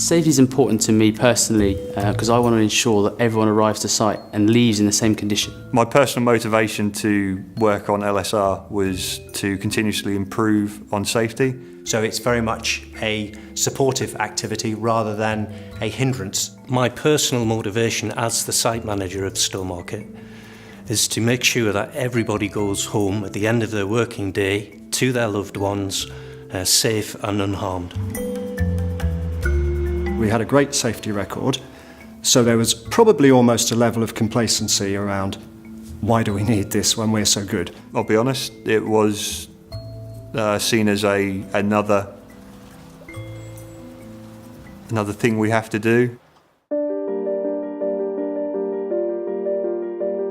Safety is important to me personally because I want to ensure that everyone arrives to site and leaves in the same condition. My personal motivation to work on LSR was to continuously improve on safety. So it's very much a supportive activity rather than a hindrance. My personal motivation as the site manager of Stowmarket is to make sure that everybody goes home at the end of their working day to their loved ones safe and unharmed. We had a great safety record, so there was probably almost a level of complacency around why do we need this when we're so good? I'll be honest, it was seen as another thing we have to do.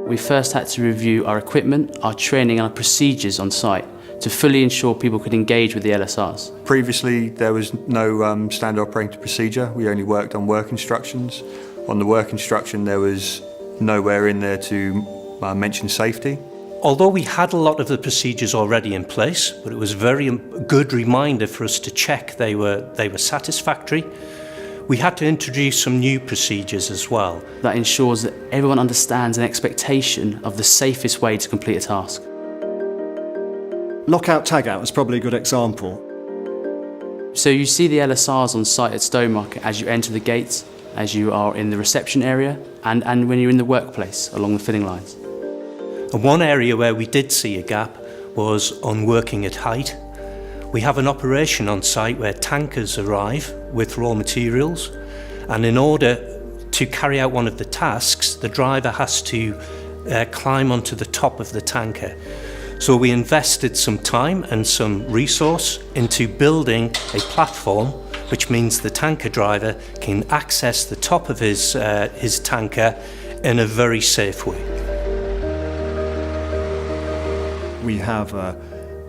We first had to review our equipment, our training and our procedures on site to fully ensure people could engage with the LSRs. Previously there was no standard operating procedure, we only worked on work instructions. On the work instruction there was nowhere in there to mention safety. Although we had a lot of the procedures already in place, but it was a very good reminder for us to check they were satisfactory, we had to introduce some new procedures as well. That ensures that everyone understands an expectation of the safest way to complete a task. Lockout tagout is probably a good example. So you see the LSRs on site at Stowmarket as you enter the gates, as you are in the reception area and when you're in the workplace along the filling lines. And one area where we did see a gap was on working at height. We have an operation on site where tankers arrive with raw materials, and in order to carry out one of the tasks, the driver has to climb onto the top of the tanker. So we invested some time and some resource into building a platform, which means the tanker driver can access the top of his tanker in a very safe way. We have a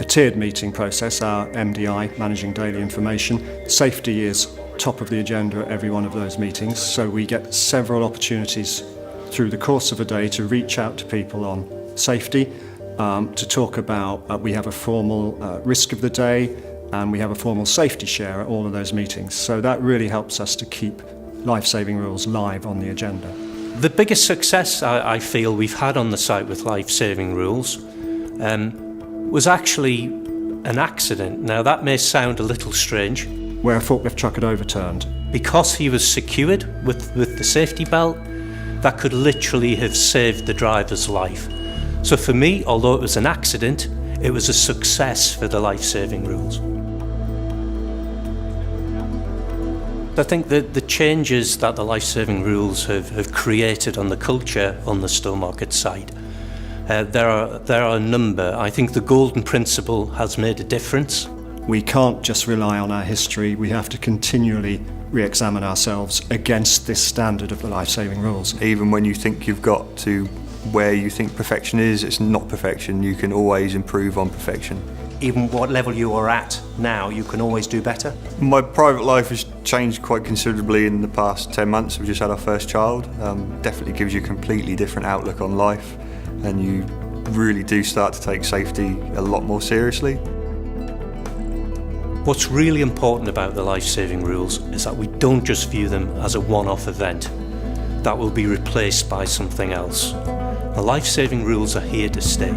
tiered meeting process, our MDI, Managing Daily Information. Safety is top of the agenda at every one of those meetings, so we get several opportunities through the course of a day to reach out to people on safety, to talk about, we have a formal risk of the day and we have a formal safety share at all of those meetings. So that really helps us to keep life-saving rules live on the agenda. The biggest success I feel we've had on the site with life-saving rules was actually an accident. Now that may sound a little strange. Where a forklift truck had overturned. Because he was secured with the safety belt, that could literally have saved the driver's life. So for me, although it was an accident, it was a success for the life-saving rules. I think that the changes that the life-saving rules have created on the culture on the Stowmarket site, there are a number. I think the golden principle has made a difference. We can't just rely on our history, we have to continually re-examine ourselves against this standard of the life-saving rules. Even when you think you've got to where you think perfection is, it's not perfection. You can always improve on perfection. Even what level you are at now, you can always do better? My private life has changed quite considerably in the past 10 months. We've just had our first child. Definitely gives you a completely different outlook on life, and you really do start to take safety a lot more seriously. What's really important about the life-saving rules is that we don't just view them as a one-off event that will be replaced by something else. The life-saving rules are here to stay.